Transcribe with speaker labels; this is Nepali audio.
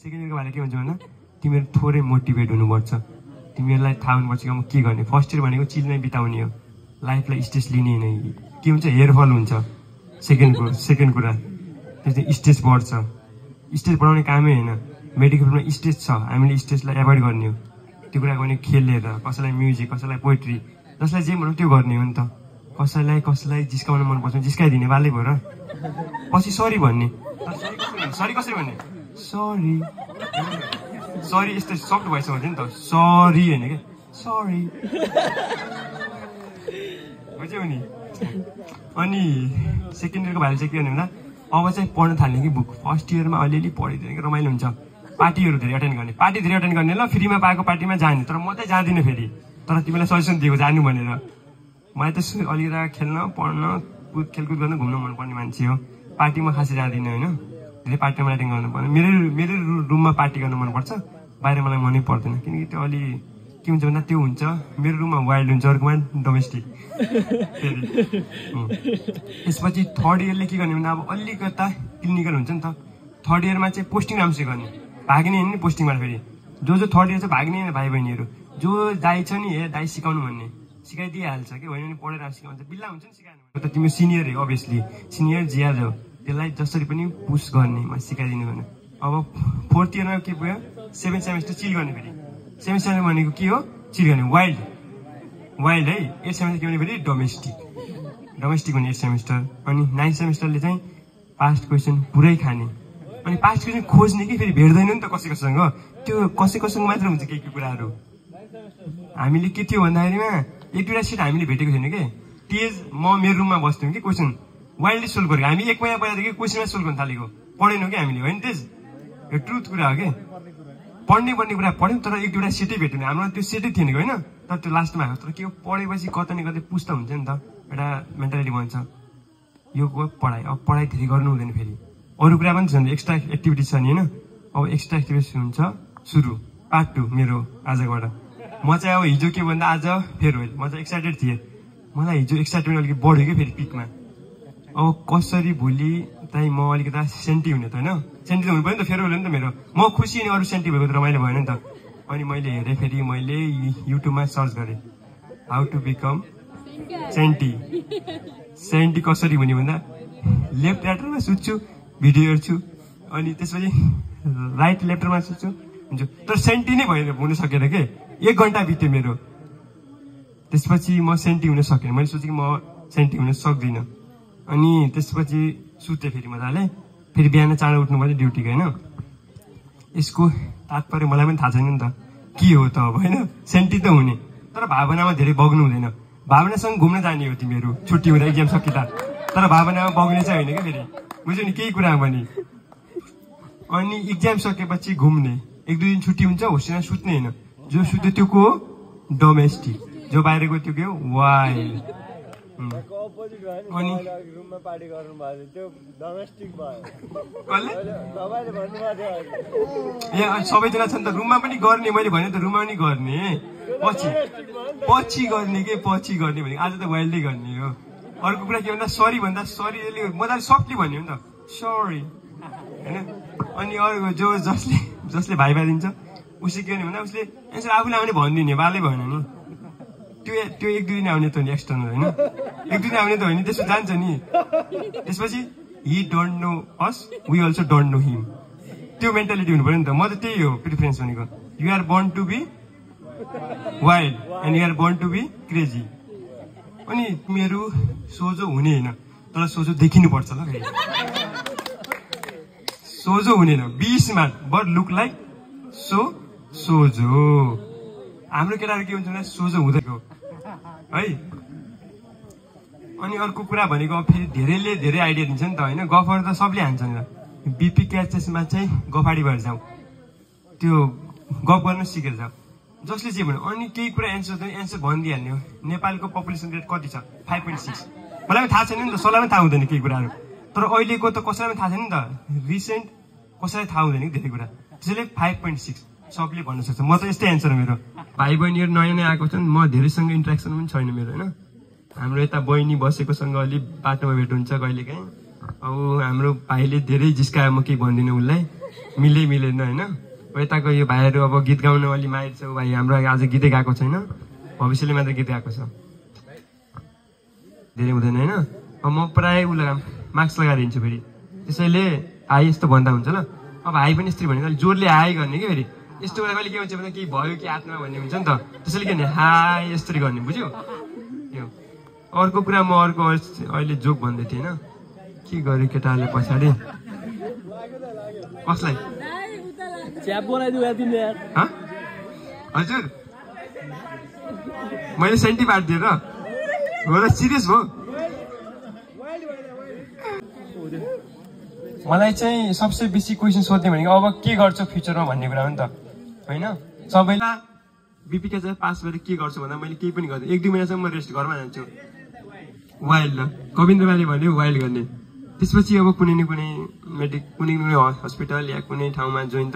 Speaker 1: सेकेन्ड इयरको बारेमा के भन्छ भन्दा तिमीहरू थोरै मोटिभेट हुनुपर्छ, तिमीहरूलाई थाहा हुनुपर्छ कि म के गर्ने। फर्स्ट इयर भनेको चिलमै बिताउने हो, लाइफलाई स्ट्रेस लिने होइन। के हुन्छ हेयरफल हुन्छ सेकेन्ड कुरा, त्यसले स्ट्रेस बढ्छ। स्ट्रेस बढाउने कामै होइन, मेडिकलमा स्ट्रेस छ, हामीले स्ट्रेसलाई एभोइड गर्ने हो। त्यो कुरा गर्ने खेलेर, कसैलाई म्युजिक, कसैलाई पोइट्री, जसलाई जे भनौँ त्यो गर्ने हो नि त। कसैलाई जिस्काउन मनपर्छ जिस्काइदिने बालै भयो र पछि सरी भन्ने। सरी कसरी भन्ने? सरी यस्तो शब्द भइसक्यो हुन्छ नि त, सरी होइन क्या, सरी बुझ्यौ नि। अनि सेकेन्ड इयरको भाइले चाहिँ के भन्यो भन्दा अब चाहिँ पढ्न थाल्ने कि बुक। फर्स्ट इयरमा अलिअलि पढिदिने कि रमाइलो हुन्छ, पार्टीहरू धेरै अटेन्ड गर्ने। पार्टी धेरै अटेन्ड गर्ने ल, फ्रीमा पाएको पार्टीमा जाने। तर म चाहिँ जाँदिनँ फेरि, तर तिमीलाई सजेसन दिएको जानु भनेर। मलाई त अलिकता खेल्न, पढ्न, खेलकुद गर्न, घुम्न मनपर्ने मान्छे हो। पार्टीमा खासै जाँदिनँ होइन, धेरै पार्टीमा एटेन्ड गर्नु पर्ने। मेरो रुममा पार्टी गर्न मनपर्छ, बाहिर मलाई मनै पर्दैन। किनकि त्यो अलि के हुन्छ भन्दा त्यो हुन्छ मेरो रुममा वाइल्ड हुन्छ, अर्कोमा डोमेस्टिक। फेरि त्यसपछि थर्ड इयरले के गर्ने भन्दा अब अलिकता क्लिनिकल हुन्छ नि त। थर्ड इयरमा चाहिँ पोस्टिङ राम्रोसँग गर्ने, भाग्ने होइन नि पोस्टिङबाट। फेरि जो थर्ड इयर चाहिँ भाग्ने होइन, भाइ बहिनीहरू जो दाइ छ नि, दाइ सिकाउनु भन्ने सिकाइदिइहाल्छ कि, होइन भने पढेर सिकाउँछ, बिल्ला हुन्छ नि सिकाउनु। त तिम्रो सिनियर हो, अभियसली सिनियर जियाज हो, त्यसलाई जसरी पनि पुस गर्ने, म सिकाइदिनु भने। अब फोर्थ इयरमा के भयो, 7 सेमेस्टर चिल गर्ने। फेरि 7 सेमेस्टर भनेको के हो, चिल गर्ने, वाइल्ड है। 8 सेमेस्टर के भने फेरि डोमेस्टिक भने 8 सेमेस्टर। अनि 9 सेमेस्टरले चाहिँ पास्ट क्वेसन पुरै खाने। अनि पास्ट क्वेसन खोज्ने कि फेरि भेट्दैन नि त कसैसँग, त्यो कसैसँग मात्र हुन्छ केही कुराहरू। हामीले के थियो भन्दाखेरिमा एक दुईवटा सिट हामीले भेटेको छैन कि, तेज म मेरो रुममा बस्थ्यौँ कि क्वेसन वाइल्डली सोल्भ गरेको। हामी 1 महिना पहिलादेखि क्वेसनमा सोल्भ गर्न थालेको, पढेनौँ कि हामीले, होइन तेज? यो ट्रुथ कुरा हो कि, पढ्ने कुरा पढ्यौँ, तर एक दुईवटा सिटै भेट्यौँ। हाम्रो त्यो सिटै थिएन होइन, तर त्यो लास्टमा आएको। तर के हो, पढेपछि कता न कतै पुस्ता हुन्छ नि त, एउटा मेन्टालिटी बन्छ। यो पढाइ, अब पढाइ धेरै गर्नु हुँदैन। फेरि अरू कुरा पनि छ नि, एक्स्ट्रा एक्टिभिटिज छ नि होइन। अब एक्स्ट्रा एक्टिभिटिज हुन्छ सुरु, पार्ट 2 मेरो आजबाट। म चाहिँ अब हिजो के भन्दा आज फेयरवेल, म चाहिँ एक्साइटेड थिएँ। मलाई हिजो एक्साइटमेन्ट अलिकति बढ्यो कि फेरि पिकमा। अब कसरी भोलि चाहिँ म अलिकता सेन्टी हुने त होइन, सेन्टी त हुनु पऱ्यो नि त, फेयरवेल हो नि त मेरो। म खुसी अनि अरू सेन्टी भएको त रमाइलो भएन नि त। अनि मैले हेरेँ, फेरि मैले युट्युबमा सर्च गरेँ हाउ टु बिकम सेन्टी कसरी हुने भन्दा लेफ्ट ल्याटरमा सुत्छु, भिडियो हेर्छु, अनि त्यसपछि राइट लेफ्टरमा सुत्छु हुन्छ। तर सेन्टी नै हुन सकेन के, 1 घन्टा बित्यो मेरो। त्यसपछि म सेन्टी हुन सकेन, मैले सोचेँ कि म सेन्टी हुन सक्दिनँ। अनि त्यसपछि सुतेँ फेरि मजाले। फेरि बिहान चाँडो उठ्नु पर्यो ड्युटीको होइन। यसको तात्पर्य मलाई पनि थाहा छैन नि त के हो त अब होइन, सेन्टी त हुने, तर भावनामा धेरै बग्नु हुँदैन। भावनासँग घुम्न जाने हो तिमीहरू छुट्टी हुँदा, एक्जाम सकिँदा, तर भावनामा बग्ने चाहिँ होइन क्या फेरि, बुझ्यौ नि केही कुरा भने। अनि एक्जाम सकेपछि घुम्ने, 1-2 दिन छुट्टी हुन्छ, होस्टेलमा सुत्ने होइन। जो सुत्यो त्यो को हो, डोमेस्टिक। जो बाहिरको त्यो के हो, वाइल्ड। अनि सबैजना छ नि त रुममा पनि गर्ने, मैले भने त रुममा पनि गर्ने, पछि गर्ने के, पछि गर्ने भनेको आज त वाइल्डै गर्ने हो। अर्को कुरा के भन्दा सरी भन्दा सरी मजाले सफ्टली भन्यो नि त, सरी होइन। अनि अर्को जसले भाइ दिन्छ उसले के भन्यो भन्दा उसले एन्सर आफूले आउने भनिदिने, बालै भएन नि। त्यो 1-2 दिन आउने त नि एक्सटर्नल होइन, 1-2 दिन आउने त होइन, त्यसो जान्छ नि। त्यसपछि he don't know us, we also don't know him, त्यो मेन्टालिटी हुनु पऱ्यो नि त। म त त्यही हो प्रिफरेन्स भनेको, you are born to be wild and you are born to be crazy. अनि तिमीहरू सोझो हुने होइन, तर सोझो देखिनु पर्छ ल। फेरि सोझो हुनेन, be smart but look like सोझो। हाम्रो केटाहरू के हुन्छ भने सोझो हुँदैको है। अनि अर्को कुरा भनेको फेरि धेरैले धेरै आइडिया दिन्छ नि त होइन, गफहरू त सबले हान्छ नि त। बिपी क्याचेसमा चाहिँ गफाडी भएर जाऊ, त्यो गफ गर्न सिकेर जाऊ, जसले चाहिँ भन्यो। अनि केही कुरा एन्सर भनिदिइहाल्ने हो। नेपालको पपुलेसन रेट कति छ, 5.6। मलाई पनि थाहा छैन नि त, कसैलाई पनि थाहा हुँदैन केही कुराहरू, तर अहिलेको त कसैलाई पनि थाहा छैन नि त, रिसेन्ट कसैलाई थाहा हुँदैन कि धेरै कुरा। त्यसैले 5.6 सबले भन्न सक्छ। म त यस्तै एन्सर हो मेरो। भाइ बहिनीहरू नयाँ नयाँ आएको छन्, म धेरैसँग इन्ट्रेक्सन पनि छैन मेरो होइन। हाम्रो यता बहिनी बसेकोसँग अलिक बाटोमा भेट हुन्छ कहिलेकाहीँ। अब हाम्रो भाइले धेरै जिस्कायो, म केही भन्दिनँ उसलाई, मिलेन होइन। यताको यो भाइहरू अब गीत गाउन अलि माहिर छ, भाइ हाम्रो आज गीतै गाएको छैन, भविष्यले मात्र गीत गाएको छ, धेरै हुँदैन होइन। अब म प्रायः मास्क लगाएर हिँड्छु फेरि, त्यसैले हाई यस्तो भन्दा हुन्छ ल। अब हाई पनि यस्तरी भनेको अलिक जोरले हाई गर्ने कि फेरि यस्तो कुरा कहिले के हुन्छ भने केही भयो कि आत्मा भन्ने हुन्छ नि त, त्यसैले के भने हाई यस्तरी गर्ने, बुझ्यो। यो अर्को कुरा म अर्को अहिले जोक भन्दै थिएँ होइन, के गर्यो केटाले पछाडि कसलाई हजुर मैले सेन्टी पार्दिएँ र हो, सिरियस हो। मलाई चाहिँ सबसे बेसी क्वेसन सोध्ने भनेको अब के गर्छ फ्युचरमा भन्ने कुरा हो नि त होइन। सबैलाई बिपीका चाहिँ पास गरेर के गर्छु भन्दा मैले केही पनि गर्दिनँ, 1-2 महिनासम्म म रेस्ट घरमा जान्छु, वाइल्ड कविन्द्रबाले भन्यो वाइल्ड गर्ने। त्यसपछि अब कुनै न कुनै कुनै हस्पिटल या कुनै ठाउँमा जोइन